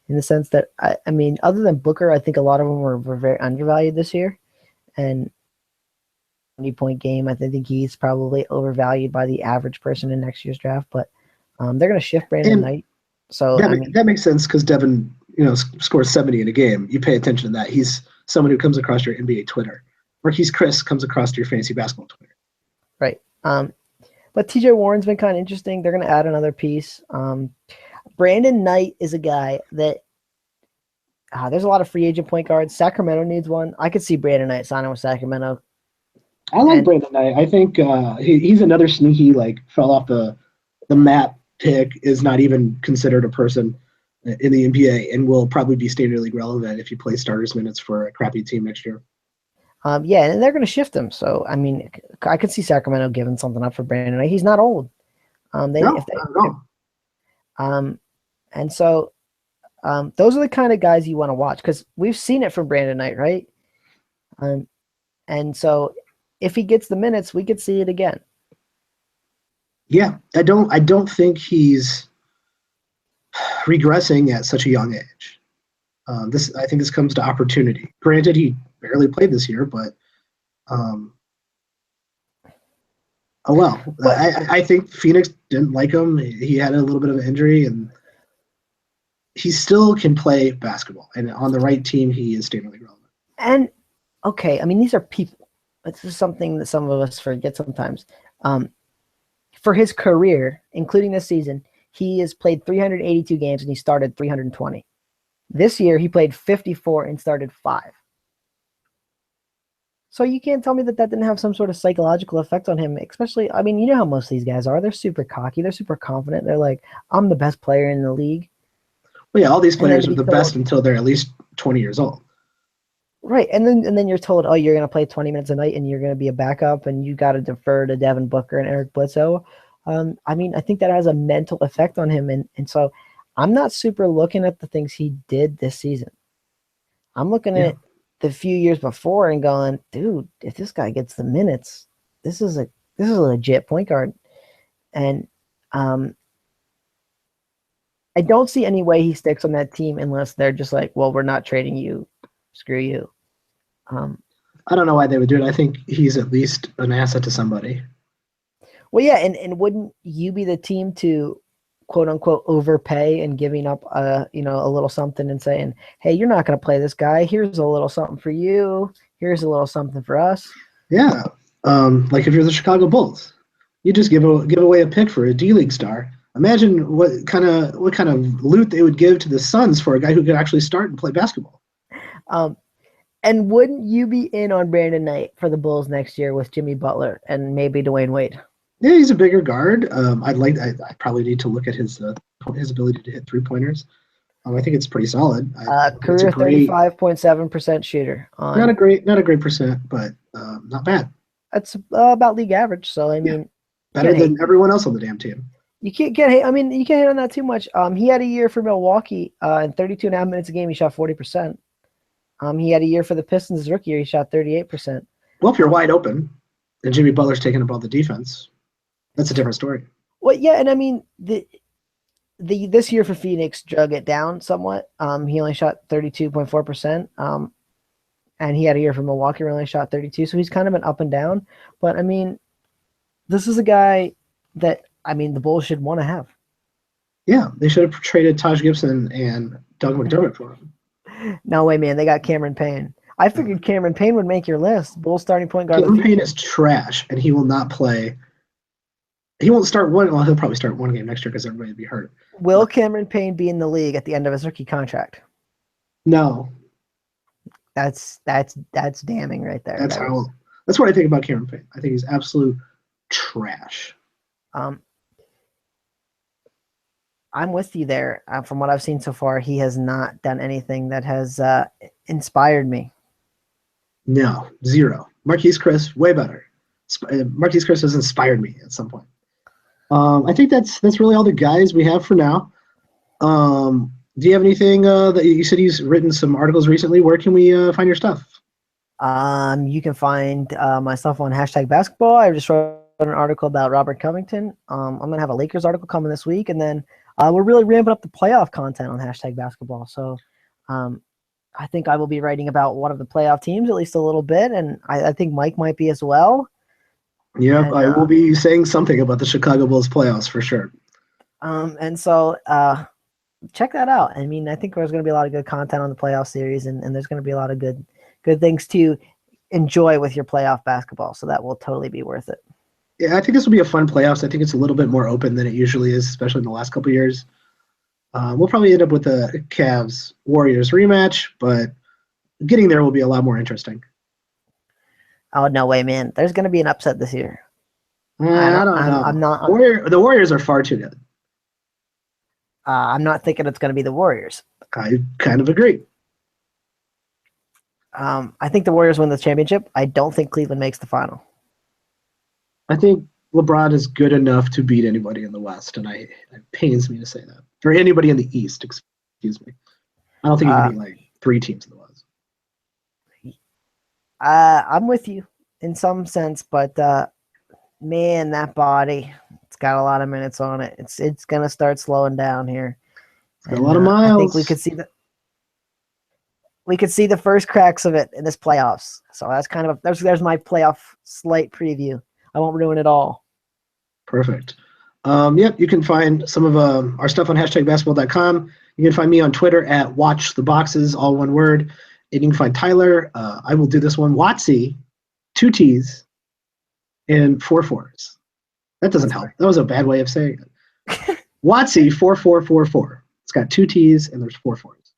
in the sense that, I mean, other than Booker, I think a lot of them were very undervalued this year. And 20-point game, I think he's probably overvalued by the average person in next year's draft, but they're going to shift Brandon Knight. So that makes sense because Devin, scores 70 in a game. You pay attention to that. He's someone who comes across your NBA Twitter. Marquise Chris comes across your fantasy basketball Twitter. Right. But TJ Warren's been kind of interesting. They're going to add another piece. Brandon Knight is a guy that there's a lot of free agent point guards. Sacramento needs one. I could see Brandon Knight signing with Sacramento. I like Brandon Knight. I think he's another sneaky, fell off the map pick, is not even considered a person in the NBA, and will probably be Standard League relevant if you play starters minutes for a crappy team next year. Yeah, and they're going to shift him. So, I mean, I could see Sacramento giving something up for Brandon Knight. He's not old. And so those are the kind of guys you want to watch because we've seen it from Brandon Knight, right? And so if he gets the minutes, we could see it again. Yeah, I don't think he's regressing at such a young age. I think this comes to opportunity. Granted, he barely played this year, but I think Phoenix didn't like him. He had a little bit of an injury, and he still can play basketball. And on the right team, he is Standard League relevant. And okay, I mean, these are people. This is something that some of us forget sometimes. For his career, including this season, he has played 382 games and he started 320. This year, he played 54 and started 5. So you can't tell me that didn't have some sort of psychological effect on him, especially, I mean, you know how most of these guys are. They're super cocky. They're super confident. They're like, I'm the best player in the league. Well, yeah, all these players are the best until they're at least 20 years old. Right, and then you're told, oh, you're going to play 20 minutes a night and you're going to be a backup and you got to defer to Devin Booker and Eric Bledsoe. I mean, I think that has a mental effect on him. And so I'm not super looking at the things he did this season. I'm looking at the few years before and going, dude, if this guy gets the minutes, this is a legit point guard. And I don't see any way he sticks on that team unless they're just like, well, we're not trading you. Screw you. I don't know why they would do it. I think he's at least an asset to somebody. Well, yeah, and wouldn't you be the team to quote unquote overpay and giving up a little something and saying, hey, you're not going to play this guy. Here's a little something for you. Here's a little something for us. Yeah. Like if you're the Chicago Bulls, you just give away a pick for a D-League star. Imagine what kind of loot they would give to the Suns for a guy who could actually start and play basketball. And wouldn't you be in on Brandon Knight for the Bulls next year with Jimmy Butler and maybe Dwayne Wade? Yeah, he's a bigger guard. I probably need to look at his ability to hit 3-pointers. I think it's pretty solid. Career 35.7% shooter. Not a great percent, but not bad. That's about league average. So I mean, better than everyone else on the damn team. You can't get hit. I mean, you can't hit on that too much. He had a year for Milwaukee. In 32.5 minutes a game, he shot 40%. He had a year for the Pistons his rookie year. He shot 38%. Well, if you're wide open and Jimmy Butler's taking up all the defense, that's a different story. Well, yeah, and I mean this year for Phoenix drug it down somewhat. He only shot 32.4%. And he had a year for Milwaukee where he only shot 32. So he's kind of been up and down. But I mean, this is a guy that the Bulls should want to have. Yeah, they should have traded Taj Gibson and Doug McDermott for him. No way, man. They got Cameron Payne. I figured Cameron Payne would make your list. Bulls starting point guard. Cameron Payne is trash, and he will not play. He won't start one. Well, he'll probably start one game next year because everybody will be hurt. Will Cameron Payne be in the league at the end of his rookie contract? No. That's damning right there. That's what I think about Cameron Payne. I think he's absolute trash. I'm with you there. From what I've seen so far, he has not done anything that has inspired me. No, zero. Marquise Chris, way better. Marquise Chris has inspired me at some point. I think that's really all the guys we have for now. Do you have anything that you said he's written some articles recently? Where can we find your stuff? You can find my stuff on #basketball. I just wrote an article about Robert Covington. I'm going to have a Lakers article coming this week, and then we're really ramping up the playoff content on #basketball. So I think I will be writing about one of the playoff teams at least a little bit, and I think Mike might be as well. Yep, and I will be saying something about the Chicago Bulls playoffs for sure. And so check that out. I mean, I think there's going to be a lot of good content on the playoff series, and there's going to be a lot of good things to enjoy with your playoff basketball. So that will totally be worth it. Yeah, I think this will be a fun playoffs. I think it's a little bit more open than it usually is, especially in the last couple of years. We'll probably end up with a Cavs-Warriors rematch, but getting there will be a lot more interesting. Oh, no way, man. There's going to be an upset this year. I don't know. I'm not. The Warriors are far too good. I'm not thinking it's going to be the Warriors. I kind of agree. I think the Warriors win the championship. I don't think Cleveland makes the final. I think LeBron is good enough to beat anybody in the West, and it pains me to say that. Or anybody in the East, excuse me. I don't think he can beat like 3 teams in the West. I'm with you in some sense, but man, that body, it's got a lot of minutes on it. It's going to start slowing down here. It's got a lot of miles. I think we could see the first cracks of it in this playoffs. So that's kind of there's my playoff slight preview. I won't ruin it all. Perfect. Yep, you can find some of our stuff on #basketball.com. You can find me on Twitter at WatchTheBoxes, all one word. And you can find Tyler. I will do this one. Watsy, 2 T's and 4 4s. That doesn't help. That was a bad way of saying it. Watsy 4444. It's got 2 T's and there's 4 4s.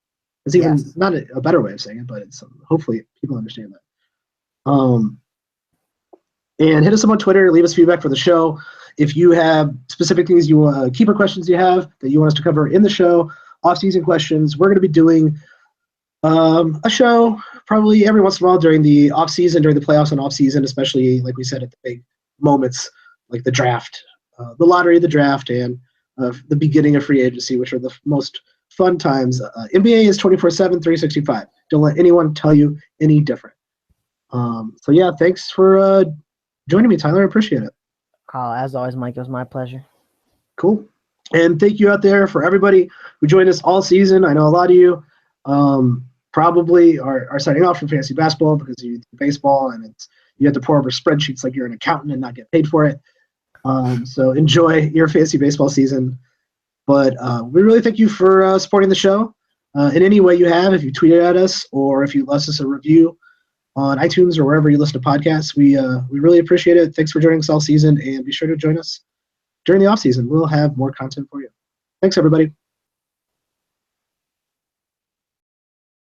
It's even not a better way of saying it, but it's hopefully people understand that. And hit us up on Twitter. Leave us feedback for the show. If you have specific things keeper questions you have that you want us to cover in the show, off-season questions, we're going to be doing a show probably every once in a while during the off-season, during the playoffs and off-season, especially, like we said, at the big moments like the draft, the lottery, the draft, and the beginning of free agency, which are the most fun times. NBA is 24/7, 365. Don't let anyone tell you any different. So, yeah, thanks for joining me, Tyler. I appreciate it. As always, Mike, it was my pleasure. Cool. And thank you out there for everybody who joined us all season. I know a lot of you probably are signing off from fantasy basketball because you do baseball and you have to pour over spreadsheets like you're an accountant and not get paid for it. So enjoy your fantasy baseball season. But we really thank you for supporting the show in any way you have. If you tweeted at us or if you left us a review on iTunes or wherever you listen to podcasts, we really appreciate it. Thanks for joining us all season, and be sure to join us during the off season. We'll have more content for you. Thanks, everybody.